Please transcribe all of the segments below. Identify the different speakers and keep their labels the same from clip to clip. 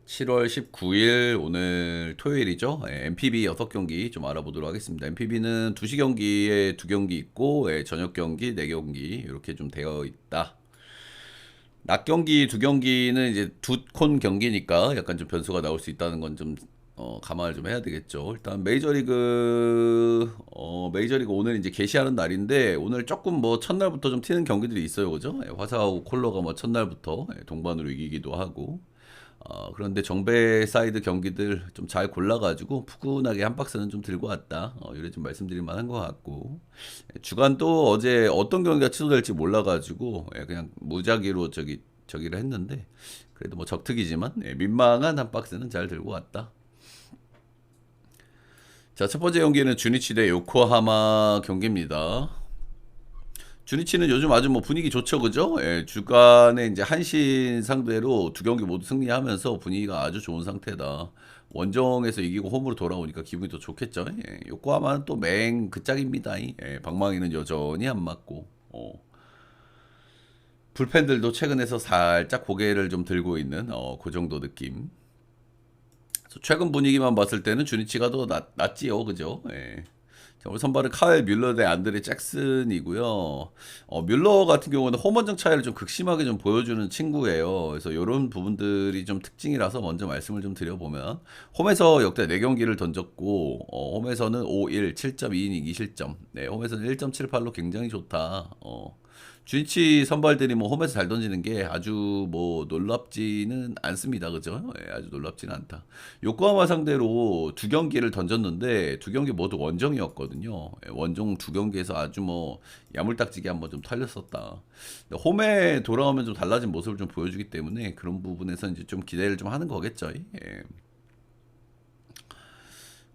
Speaker 1: 7월 19일 오늘 토요일이죠. MPB 6경기 좀 알아보도록 하겠습니다. MPB는 2시 경기에 2경기 있고 저녁 경기 4경기 이렇게 좀 되어 있다. 낮 경기 2경기는 이제 두 콘 경기니까 약간 좀 변수가 나올 수 있다는 건 좀 감안을 좀 해야 되겠죠. 일단 메이저리그 오늘 이제 개시하는 날인데 오늘 조금 뭐 첫날부터 좀 튀는 경기들이 있어요, 그죠? 화사하고 콜로가 뭐 첫날부터 동반으로 이기기도 하고. 그런데 정배 사이드 경기들 좀 잘 골라가지고 푸근하게 한 박스는 좀 들고 왔다. 이래 좀 말씀드릴 만한 것 같고. 주간도 어제 어떤 경기가 취소될지 몰라가지고 그냥 무작위로 저기를 했는데 그래도 뭐 적특이지만 민망한 한 박스는 잘 들고 왔다. 자, 첫 번째 경기는 주니치 대 요코하마 경기입니다. 주니치는 요즘 아주 뭐 분위기 좋죠, 그죠? 주간에 이제 한신 상대로 2경기 모두 승리하면서 분위기가 아주 좋은 상태다. 원정에서 이기고 홈으로 돌아오니까 기분이 더 좋겠죠. 요코하마는 또 맹 그 짝입니다. 방망이는 여전히 안 맞고. 불펜들도 최근에서 살짝 고개를 좀 들고 있는 그 정도 느낌. 최근 분위기만 봤을 때는 주니치가 더 낫지요, 그죠? 자, 오늘 선발은 카일 뮬러 대 안드레 잭슨이고요. 뮬러 같은 경우는 홈원정 차이를 좀 극심하게 좀 보여주는 친구예요. 그래서 이런 부분들이 좀 특징이라서 먼저 말씀을 좀 드려보면 홈에서 역대 4경기를 던졌고 홈에서는 5-1, 7.2이닝 2실점. 네, 홈에서는 1.78로 굉장히 좋다. 주니치 선발들이 뭐 홈에서 잘 던지는 게 아주 뭐 놀랍지는 않습니다. 그죠? 아주 놀랍지는 않다. 요코하마 상대로 2경기를 던졌는데 2경기 모두 원정이었거든요. 원정 2경기에서 아주 뭐 야물딱지게 한번 좀 털렸었다. 홈에 돌아오면 좀 달라진 모습을 좀 보여주기 때문에 그런 부분에서 이제 좀 기대를 좀 하는 거겠죠.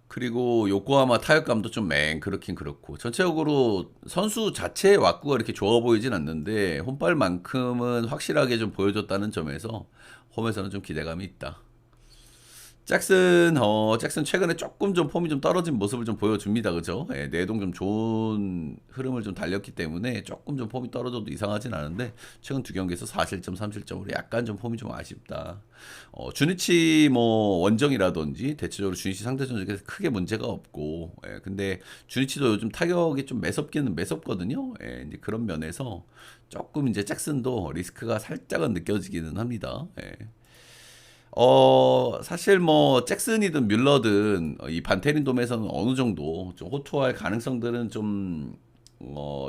Speaker 1: 그리고 요코하마 타격감도 좀 그렇긴 그렇고 전체적으로 선수 자체의 왁구가 이렇게 좋아 보이진 않는데 홈발만큼은 확실하게 좀 보여줬다는 점에서 홈에서는 좀 기대감이 있다. 잭슨 최근에 조금 좀 폼이 좀 떨어진 모습을 좀 보여줍니다. 그죠? 내동 좀 좋은 흐름을 좀 달렸기 때문에 조금 좀 폼이 떨어져도 이상하진 않은데 최근 2경기에서 4실점, 3실점으로 약간 좀 폼이 좀 아쉽다. 주니치 뭐 원정이라든지 대체적으로 주니치 상대 전적에서 크게 문제가 없고 근데 주니치도 요즘 타격이 좀 매섭기는 매섭거든요. 이제 그런 면에서 조금 이제 잭슨도 리스크가 살짝은 느껴지기는 합니다. 사실 뭐 잭슨이든 뮬러든 이 반테린 돔에서는 어느 정도 좀 호투할 가능성들은 좀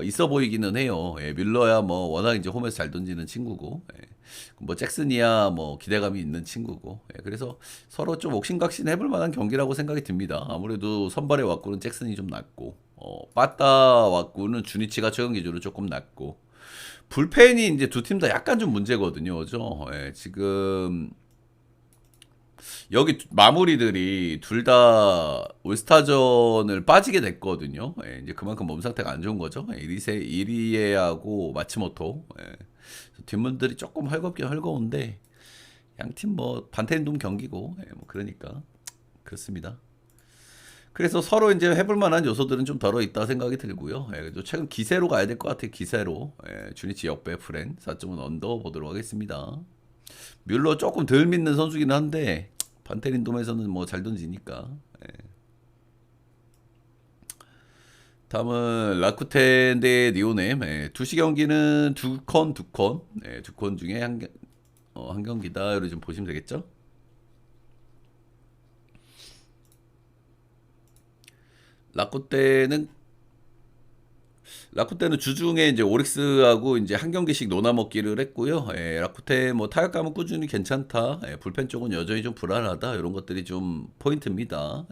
Speaker 1: 있어 보이기는 해요. 뮬러야 뭐 워낙 이제 홈에서 잘 던지는 친구고, 뭐 잭슨이야 뭐 기대감이 있는 친구고, 그래서 서로 좀 옥신각신 해볼 만한 경기라고 생각이 듭니다. 아무래도 선발의 왁구는 잭슨이 좀 낫고, 빠따 왁구는 주니치가 최근 기준으로 조금 낫고, 불펜이 이제 두 팀 다 약간 좀 문제거든요. 그죠? 지금 여기 마무리들이 둘 다 올스타전을 빠지게 됐거든요. 이제 그만큼 몸 상태가 안 좋은 거죠. 이리에하고 마츠모토. 뒷문들이 조금 헐겁긴 헐거운데 양팀 뭐 반텐돔 경기고 뭐 그러니까 그렇습니다. 그래서 서로 이제 해볼 만한 요소들은 좀 덜어 있다 생각이 들고요. 그래도 최근 기세로 가야 될 것 같아요. 기세로. 주니치 역배 프렌 4.5 언더 보도록 하겠습니다. 뮬러 조금 덜 믿는 선수긴 한데 반테린 돔에서는 뭐 잘 던지니까. 다음은 라쿠텐 대 니오넴. 2시 경기는 두 콘 중에 한 경기다. 이렇게 좀 보시면 되겠죠? 라쿠텐은 라쿠텐은 주중에 이제 오릭스하고 이제 한 경기씩 노나 먹기를 했고요. 라쿠텐 뭐 타격감은 꾸준히 괜찮다. 불펜 쪽은 여전히 좀 불안하다. 이런 것들이 좀 포인트입니다.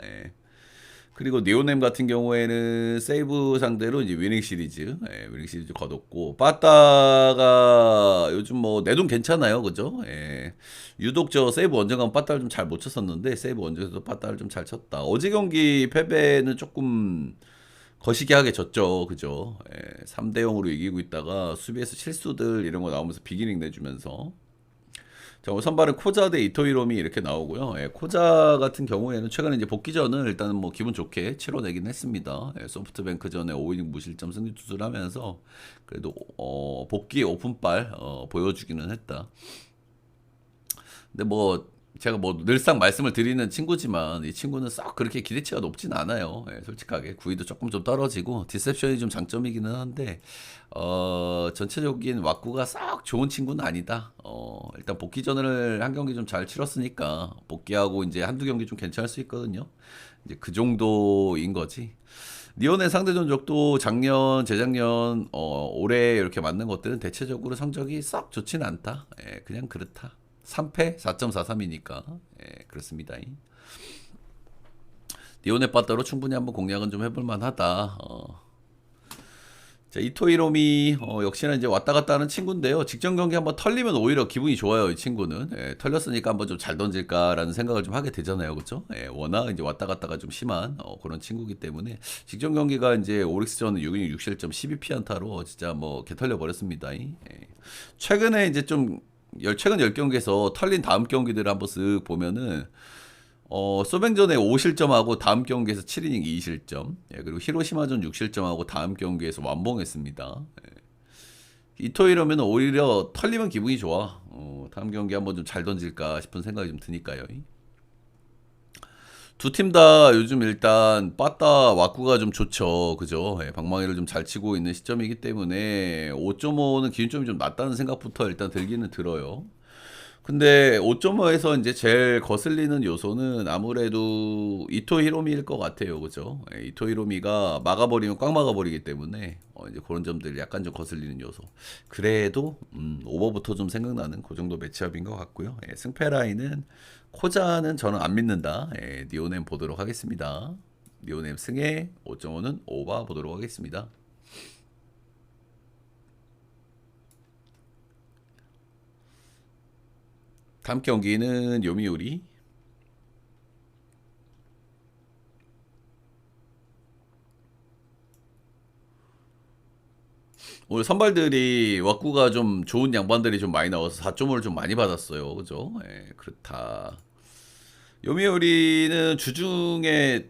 Speaker 1: 그리고 니오넴 같은 경우에는 세이브 상대로 이제 위닝 시리즈 거뒀고 빠따가 요즘 뭐 내돈 괜찮아요, 그죠? 유독 저 세이브 원정은 빠따를 좀 잘 못 쳤었는데 세이브 원정에서도 빠따를 좀 잘 쳤다. 어제 경기 패배는 조금 거시기하게 졌죠, 그죠? 3대 0으로 이기고 있다가 수비에서 실수들 이런 거 나오면서 비기닝 내주면서 자, 오늘 선발은 코자 대 이토이롬이 이렇게 나오고요. 코자 같은 경우에는 최근에 이제 복귀전은 일단은 뭐 기분 좋게 치러내긴 했습니다. 소프트뱅크전에 5이닝 무실점 승리 투수를 하면서 그래도 복귀 오픈발 보여주기는 했다. 근데 뭐 제가 뭐 늘상 말씀을 드리는 친구지만 이 친구는 썩 그렇게 기대치가 높진 않아요. 예, 솔직하게 구위도 조금 좀 떨어지고 디셉션이 좀 장점이기는 한데 전체적인 왁구가 썩 좋은 친구는 아니다. 일단 복귀전을 한 경기 좀 잘 치렀으니까 복귀하고 이제 한두 경기 좀 괜찮을 수 있거든요. 이제 그 정도인 거지. 니온의 상대 전적도 작년, 재작년, 올해 이렇게 맞는 것들은 대체적으로 성적이 썩 좋진 않다. 예, 그냥 그렇다. 3패 4.43이니까 예, 그렇습니다. 니온의 빠따로 충분히 한번 공략은 좀 해볼 만하다. 자, 이토이로미 역시나 이제 왔다 갔다 하는 친구인데요. 직전 경기 한번 털리면 오히려 기분이 좋아요. 이 친구는 예, 털렸으니까 한번 좀 잘 던질까라는 생각을 좀 하게 되잖아요, 그렇죠? 예, 워낙 이제 왔다 갔다가 좀 심한 그런 친구기 때문에 직전 경기가 이제 오릭스전 6인 6실점 12피안타로 진짜 뭐 개털려 버렸습니다. 예. 최근에 이제 좀 최근 10경기에서 털린 다음 경기들을 한번 쓱 보면은 소뱅전에 5실점하고 다음 경기에서 7이닝 2실점. 예, 그리고 히로시마전 6실점하고 다음 경기에서 완봉했습니다. 예. 이토이러면 오히려 털리면 기분이 좋아. 다음 경기 한번 좀 잘 던질까 싶은 생각이 좀 드니까요. 두 팀 다 요즘 일단 빠따 왁구가 좀 좋죠. 그죠? 예, 방망이를 좀 잘 치고 있는 시점이기 때문에 5.5는 기준점이 좀 낮다는 생각부터 일단 들기는 들어요. 근데 5.5에서 이제 제일 거슬리는 요소는 아무래도 이토 히로미일 것 같아요. 그죠? 예, 이토 히로미가 막아버리면 꽉 막아버리기 때문에 이제 그런 점들 약간 좀 거슬리는 요소. 그래도 오버부터 좀 생각나는 그 정도 매치업인 것 같고요. 예, 승패 라인은 코자는 저는 안 믿는다. 예, 니오넴 보도록 하겠습니다. 니오넴 승에 5.5는 오버 보도록 하겠습니다. 다음 경기는 요미우리. 오늘 선발들이 왁구가 좀 좋은 양반들이 좀 많이 나와서 4.5를 좀 많이 받았어요. 그죠? 예, 그렇다. 요미우리는 주중에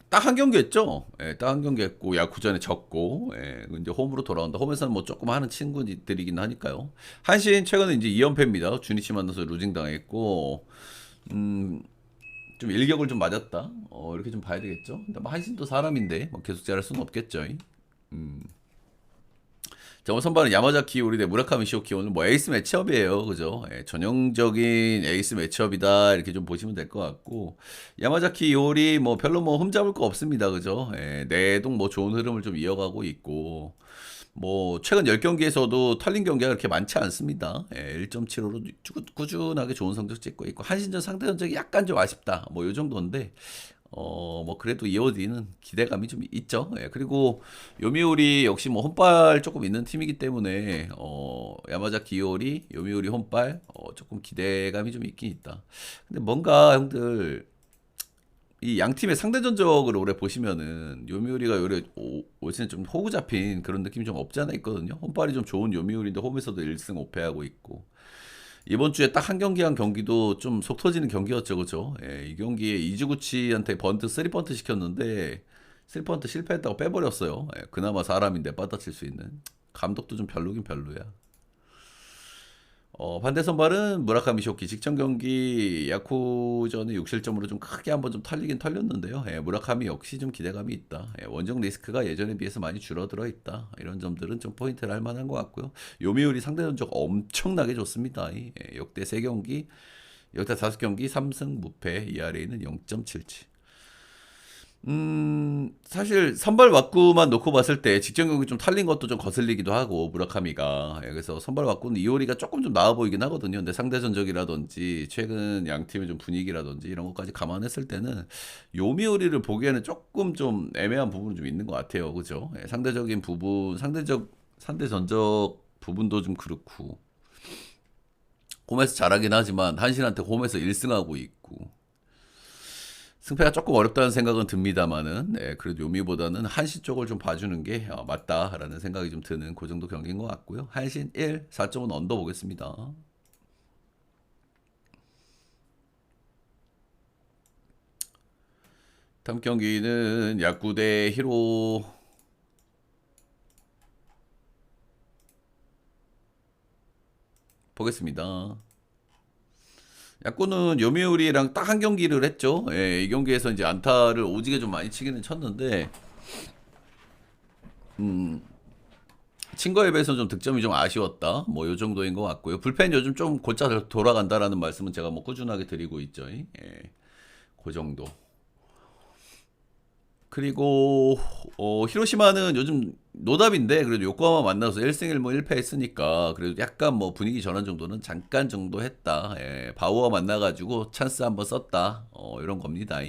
Speaker 1: 딱 한 경기 했죠? 예, 딱 한 경기 했고, 야구전에 졌고, 예, 이제 홈으로 돌아온다. 홈에서는 뭐 조금 하는 친구들이긴 하니까요. 한신 최근에 이제 2연패입니다. 주니치 만나서 루징 당했고, 음, 좀 일격을 좀 맞았다. 이렇게 좀 봐야 되겠죠? 근데 뭐 한신도 사람인데, 뭐 계속 잘할 수는 없겠죠. 음. 자, 오늘 선발은 야마자키 우리 대 무라카미 시오키 오늘 뭐 에이스 매치업이에요. 그죠? 예, 전형적인 에이스 매치업이다. 이렇게 좀 보시면 될 것 같고. 야마자키 요리 뭐 별로 뭐 흠잡을 거 없습니다. 그죠? 예, 내동 뭐 좋은 흐름을 좀 이어가고 있고. 뭐 최근 10경기에서도 털린 경기가 그렇게 많지 않습니다. 예, 1.75로 꾸준하게 좋은 성적 찍고 있고 한신전 상대 전적이 약간 좀 아쉽다. 뭐 요 정도인데 뭐 그래도 EOD는 기대감이 좀 있죠. 예, 그리고 요미우리 역시 뭐 혼발 조금 있는 팀이기 때문에 야마자키 이오리, 요미우리 혼발 조금 기대감이 좀 있긴 있다. 근데 뭔가 형들 이 양 팀의 상대 전적을 올해 보시면은 요미우리가 올해 올 시즌 좀 호구 잡힌 그런 느낌이 좀 없지 않아 있거든요. 혼발이 좀 좋은 요미우리인데 홈에서도 1승 5패하고 있고 이번 주에 딱 한 경기 한 경기도 좀 속 터지는 경기였죠, 그죠? 예, 이 경기에 이즈구치한테 번트 3번트 시켰는데 3번트 실패했다고 빼버렸어요. 예, 그나마 사람인데 빠따칠 수 있는 감독도 좀 별로긴 별로야. 반대 선발은 무라카미 쇼키 직전 경기 야쿠전의 6실점으로 좀 크게 한번 좀 털리긴 털렸는데요. 예, 무라카미 역시 좀 기대감이 있다. 예, 원정 리스크가 예전에 비해서 많이 줄어들어 있다. 이런 점들은 좀 포인트를 할 만한 것 같고요. 요미우리 상대 전적 엄청나게 좋습니다. 역대 3경기, 역대 5경기 3승 무패, ERA는 0.77. 사실 선발 왁구만 놓고 봤을 때 직전 경기 좀 탈린 것도 좀 거슬리기도 하고 무라카미가 그래서 선발 왁구는 이오리가 조금 좀 나아 보이긴 하거든요. 근데 상대 전적이라든지 최근 양 팀의 좀 분위기라든지 이런 것까지 감안했을 때는 요미오리를 보기에는 조금 좀 애매한 부분이 좀 있는 것 같아요. 그죠? 예, 상대적인 부분, 상대 전적 부분도 좀 그렇고 홈에서 잘하긴 하지만 한신한테 홈에서 1승하고 있고 승패가 조금 어렵다는 생각은 듭니다만은 그래도 요미보다는 한신 쪽을 좀 봐주는 게 맞다라는 생각이 좀 드는 그 정도 경기인 것 같고요. 한신 1, 4점은 언더 보겠습니다. 다음 경기는 야구 대 히로 보겠습니다. 야구는 요미우리랑 딱 한 경기를 했죠. 예, 이 경기에서 이제 안타를 오지게 좀 많이 치기는 쳤는데, 친 거에 비해서 좀 득점이 좀 아쉬웠다. 뭐 요 정도인 것 같고요. 불펜 요즘 좀 곧잘 돌아간다라는 말씀은 제가 뭐 꾸준하게 드리고 있죠. 예, 그 정도. 그리고 히로시마는 요즘 노답인데 그래도 요코하마 만나서 1승 1무 1패 했으니까 그래도 약간 뭐 분위기 전환 정도는 잠깐 정도 했다. 예, 바우어 만나가지고 찬스 한번 썼다. 이런 겁니다.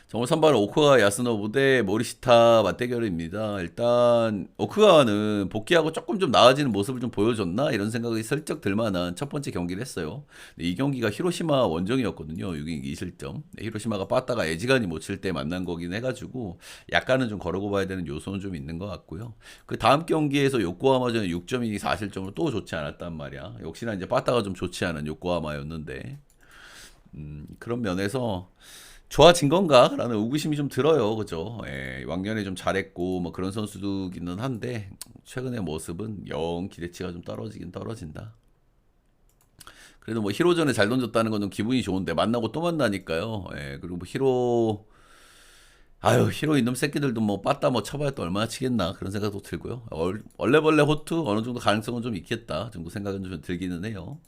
Speaker 1: 정말 선발은 오크가 야스노부 대 모리시타 맞대결입니다. 일단 오크가와는 복귀하고 조금 좀 나아지는 모습을 좀 보여줬나 이런 생각이 슬쩍 들만한 첫 번째 경기를 했어요. 근데 이 경기가 히로시마 원정이었거든요. 6인 2실점. 히로시마가 빠따가 애지간히 못 칠 때 만난 거긴 해가지고 약간은 좀 거르고 봐야 되는 요소는 좀 있는 것 같고요. 그 다음 경기에서 요코하마전은 6점이 4실점으로 또 좋지 않았단 말이야. 역시나 이제 빠따가 좀 좋지 않은 요코하마였는데 그런 면에서 좋아진 건가? 라는 의구심이 좀 들어요. 그죠? 예, 왕년에 좀 잘했고, 뭐 그런 선수들이기는 한데, 최근의 모습은 영 기대치가 좀 떨어지긴 떨어진다. 그래도 뭐 히로전에 잘 던졌다는 건 좀 기분이 좋은데, 만나고 또 만나니까요. 예, 그리고 뭐 히로 이놈 새끼들도 뭐 빠따 뭐 쳐봐야 또 얼마나 치겠나. 그런 생각도 들고요. 얼레벌레 호투 어느 정도 가능성은 좀 있겠다. 정도 생각은 좀 들기는 해요.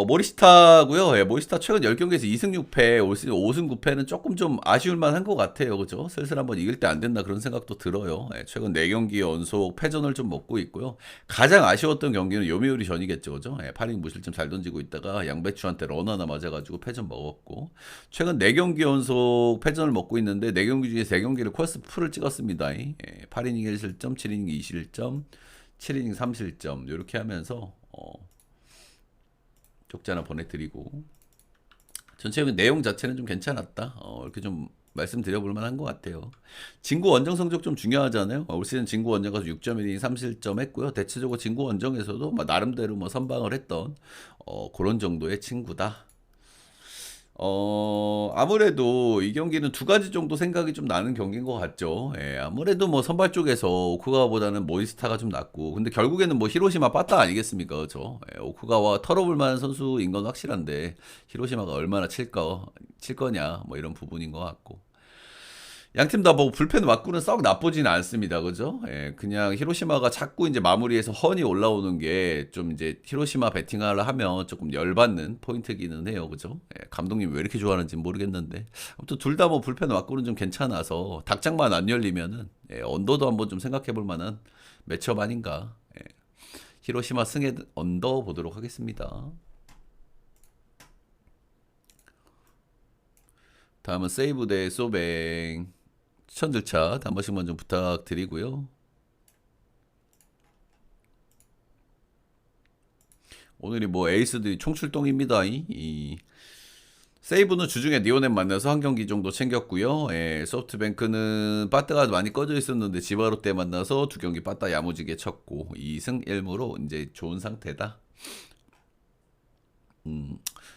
Speaker 1: 모리스타고요. 예, 모리스타 최근 10경기에서 2승 6패, 올 시즌 5승 9패는 조금 좀 아쉬울 만한 것 같아요. 그죠? 슬슬 한번 이길 때 안 됐나 그런 생각도 들어요. 예, 최근 4경기 연속 패전을 좀 먹고 있고요. 가장 아쉬웠던 경기는 요미우리 전이겠죠. 그죠? 예, 8인 무실점 잘 던지고 있다가 양배추한테 런 하나 맞아가지고 패전 먹었고, 최근 4경기 연속 패전을 먹고 있는데 4경기 중에 3경기를 퀘스트 풀을 찍었습니다. 예, 8이닝 1실점, 7이닝 2실점, 7이닝 3실점 이렇게 하면서 쪽지 하나 보내드리고 전체적인 내용 자체는 좀 괜찮았다. 이렇게 좀 말씀드려볼 만한 것 같아요. 진구 원정 성적 좀 중요하잖아요. 올 시즌 진구 원정 가서 6.1이 3실점 했고요. 대체적으로 진구 원정에서도 뭐 나름대로 뭐 선방을 했던 그런 정도의 친구다. 아무래도 이 경기는 두 가지 정도 생각이 좀 나는 경기인 것 같죠. 예, 아무래도 뭐 선발 쪽에서 오쿠가와보다는 모이스타가 좀 낫고, 근데 결국에는 뭐 히로시마 빠따 아니겠습니까? 그죠? 예, 오쿠가와 털어볼 만한 선수인 건 확실한데, 히로시마가 얼마나 칠 거냐, 뭐 이런 부분인 것 같고. 양팀 다 뭐 불펜 맞고는 썩 나쁘지는 않습니다. 그죠? 예, 그냥 히로시마가 자꾸 이제 마무리에서 헌이 올라오는 게 좀 이제 히로시마 배팅을 하면 조금 열받는 포인트기는 해요. 그죠? 예, 감독님 왜 이렇게 좋아하는지 모르겠는데. 아무튼 둘 다 뭐 불펜 맞고는 좀 괜찮아서 닭장만 안 열리면은 언더도 한번 좀 생각해 볼 만한 매치업 아닌가. 예, 히로시마 승의 언더 보도록 하겠습니다. 다음은 세이브 대 소뱅. 추천들 차 한 번씩만 좀 부탁드리고요. 오늘이 뭐 에이스들이 총출동입니다. 세이브는 주중에 니오넷 만나서 한 경기 정도 챙겼고요. 예, 소프트뱅크는 빠따가 많이 꺼져 있었는데 지바로 때 만나서 두 경기 빠따 야무지게 쳤고 2승 1무로 이제 좋은 상태다.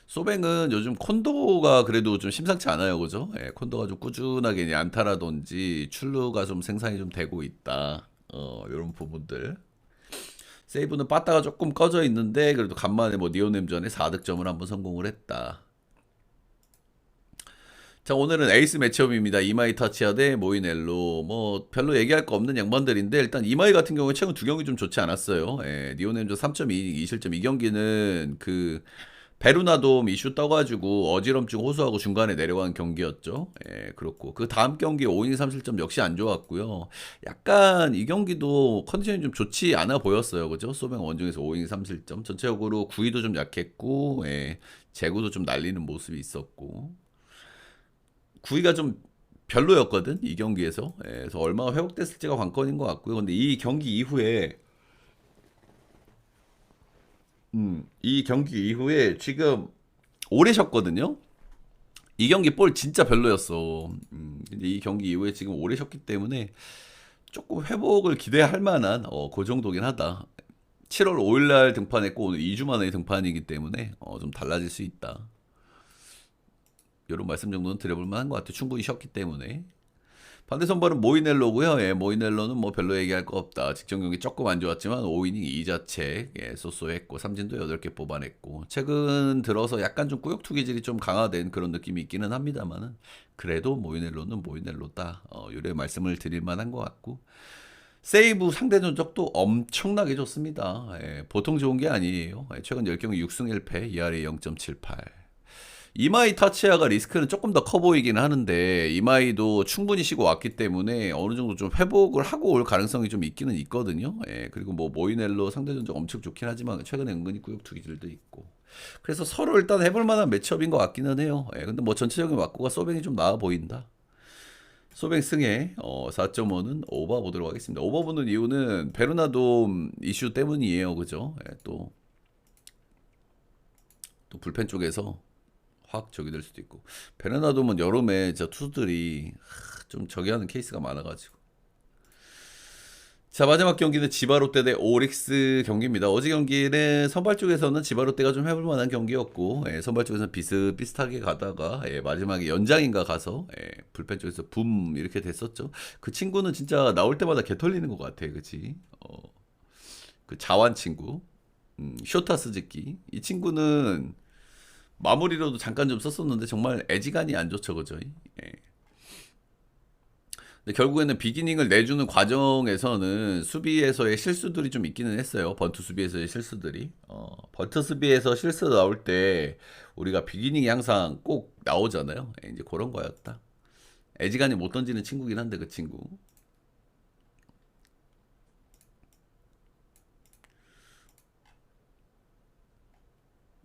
Speaker 1: 소뱅은 요즘 콘도가 그래도 좀 심상치 않아요, 그죠? 예, 콘도가 좀 꾸준하게 이제 안타라든지 출루가 좀 생산이 좀 되고 있다. 이런 부분들. 세이브는 빠따가 조금 꺼져 있는데 그래도 간만에 뭐 니오넴전에 4득점을 한번 성공을 했다. 자, 오늘은 에이스 매치업입니다. 이마이 타치야 대 모이넬로. 뭐 별로 얘기할 거 없는 양반들인데 일단 이마이 같은 경우에 최근 두 경기 좀 좋지 않았어요. 예, 니오넴전 3.2 2실점 이 경기는 그 베루나돔 이슈 떠가지고 어지럼증 호소하고 중간에 내려간 경기였죠. 예, 그렇고 그 다음 경기 5이닝 3실점 역시 안 좋았고요. 약간 이 경기도 컨디션이 좀 좋지 않아 보였어요. 그죠? 소뱅 원중에서 5이닝 3실점. 전체적으로 구위도 좀 약했고, 예, 제구도 좀 날리는 모습이 있었고. 구위가 좀 별로였거든 이 경기에서. 예, 그래서 얼마나 회복됐을지가 관건인 것 같고요. 근데 이 경기 이후에 지금 오래 쉬었거든요. 이 경기 볼 진짜 별로였어. 근데 이 경기 이후에 지금 오래 쉬었기 때문에 조금 회복을 기대할 만한 그 정도긴 하다. 7월 5일 날 등판했고 오늘 2주 만에 등판이기 때문에 좀 달라질 수 있다. 이런 말씀 정도는 드려볼 만한 것 같아요. 충분히 쉬었기 때문에. 반대 선발은 모이넬로고요. 예, 모이넬로는 뭐 별로 얘기할 거 없다. 직전 경기 조금 안 좋았지만 5이닝 2자책 예, 쏘쏘했고 삼진도 8개 뽑아냈고 최근 들어서 약간 좀 꾸역투 기질이 좀 강화된 그런 느낌이 있기는 합니다만은 그래도 모이넬로는 모이넬로다. 요래 말씀을 드릴 만한 것 같고 세이브 상대 전적도 엄청나게 좋습니다. 예, 보통 좋은 게 아니에요. 예, 최근 10경기 6승 1패, ERA 0.78. 이마이 타치야가 리스크는 조금 더 커 보이긴 하는데 이마이도 충분히 쉬고 왔기 때문에 어느 정도 좀 회복을 하고 올 가능성이 좀 있기는 있거든요. 예, 그리고 뭐 모이넬로 상대 전적 엄청 좋긴 하지만 최근에 은근히 꾸역투 기질도 있고. 그래서 서로 일단 해볼 만한 매치업인 것 같기는 해요. 예, 근데 뭐 전체적인 왁구가 소뱅이 좀 나아 보인다. 소뱅 승에 4.5는 오버 보도록 하겠습니다. 오버 보는 이유는 베르나도 이슈 때문이에요. 그죠? 예, 또 불펜 쪽에서 확 저기 될 수도 있고 베르나도는 여름에 저 투수들이 좀 저기 하는 케이스가 많아가지고 자 마지막 경기는 지바롯데 대 오릭스 경기입니다. 어제 경기는 선발 쪽에서는 지바롯데가 좀 해볼 만한 경기였고 예, 선발 쪽에서는 비슷비슷하게 가다가 예, 마지막에 연장인가 가서 예, 불펜 쪽에서 붐 이렇게 됐었죠. 그 친구는 진짜 나올 때마다 개 털리는 것 같아. 그치? 그 자완 친구 쇼타 스즈키 이 친구는 마무리로도 잠깐 좀 썼었는데 정말 애지간히 안 좋죠, 그죠? 예. 근데 결국에는 비기닝을 내주는 과정에서는 수비에서의 실수들이 좀 있기는 했어요. 번트 수비에서의 실수들이. 번트 수비에서 실수 나올 때 우리가 비기닝이 항상 꼭 나오잖아요. 예, 이제 그런 거였다. 애지간히 못 던지는 친구긴 한데 그 친구.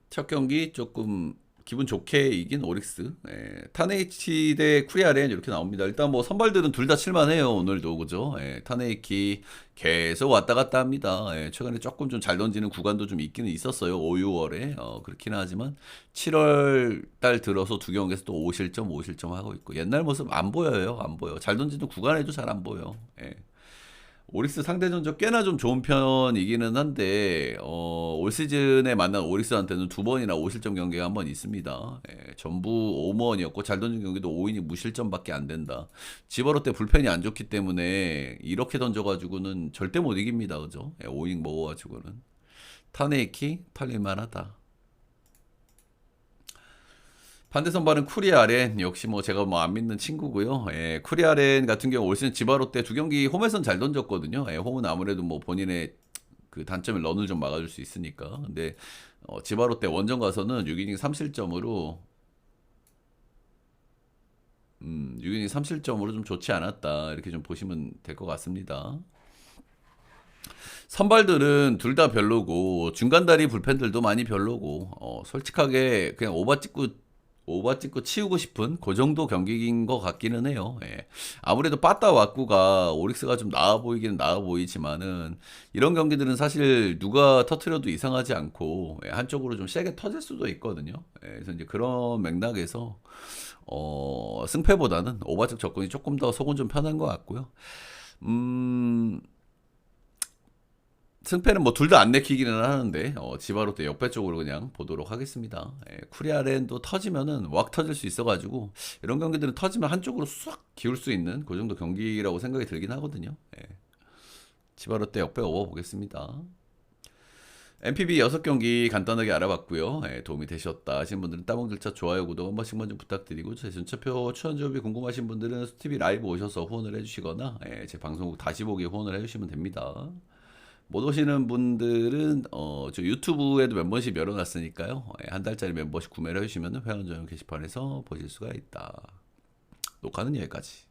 Speaker 1: 첫 경기 조금 기분 좋게 이긴 오릭스. 예, 타네이치 대 쿠리아렌 이렇게 나옵니다. 일단 뭐 선발들은 둘 다 칠만해요. 오늘도 그죠? 예, 타네이키 계속 왔다 갔다 합니다. 예, 최근에 조금 좀 잘 던지는 구간도 좀 있기는 있었어요. 5, 6월에 그렇긴 하지만 7월 달 들어서 두 경기에서 또 5실점, 5실점 하고 있고 옛날 모습 안 보여요. 안 보여. 잘 던지는 구간에도 잘 안 보여. 예. 오릭스 상대 전적 꽤나 좀 좋은 편이기는 한데 올 시즌에 만난 오릭스한테는 두 번이나 5실점 경기가 한 번 있습니다. 예, 전부 5원이었고 잘 던진 경기도 5이닝 무실점밖에 안 된다. 지버로 때 불펜이 안 좋기 때문에 이렇게 던져가지고는 절대 못 이깁니다. 그죠? 예, 5이닝 먹어가지고는 타네이키 팔릴만하다. 반대 선발은 쿠리아렌 역시 뭐 제가 뭐 안 믿는 친구고요. 예, 쿠리아렌 같은 경우 올 시즌 지바로 때 두 경기 홈에선 잘 던졌거든요. 예, 홈은 아무래도 뭐 본인의 그 단점을 런을 좀 막아줄 수 있으니까. 근데 지바로 때 원정 가서는 6이닝 3실점으로 6이닝 3실점으로 좀 좋지 않았다. 이렇게 좀 보시면 될 것 같습니다. 선발들은 둘 다 별로고 중간다리 불펜들도 많이 별로고 솔직하게 그냥 오바 찍고 치우고 싶은 그 정도 경기인 것 같기는 해요. 예. 아무래도 빠따 왁구가 오릭스가 좀 나아 보이기는 나아 보이지만은 이런 경기들은 사실 누가 터트려도 이상하지 않고 예, 한쪽으로 좀 세게 터질 수도 있거든요. 예, 그래서 이제 그런 맥락에서 승패보다는 오바적 접근이 조금 더 속은 좀 편한 것 같고요. 승패는 뭐 둘 다 안 내키기는 하는데 지바로 또 역배 쪽으로 그냥 보도록 하겠습니다. 예, 쿠리아렌도 터지면은 왁 터질 수 있어가지고 이런 경기들은 터지면 한쪽으로 싹 기울 수 있는 그 정도 경기라고 생각이 들긴 하거든요. 예, 지바로 때 역배 오버 보겠습니다. MPB 6경기 간단하게 알아봤고요. 예, 도움이 되셨다 하신 분들은 따봉들차 좋아요 구독 한 번씩만 좀 부탁드리고 제 전차표 추천조합이 궁금하신 분들은 스티비 라이브 오셔서 후원을 해주시거나 예, 제 방송국 다시 보기 후원을 해주시면 됩니다. 못 오시는 분들은 저 유튜브에도 멤버십 열어놨으니까요. 한 달짜리 멤버십 구매를 해주시면 회원 전용 게시판에서 보실 수가 있다. 녹화는 여기까지.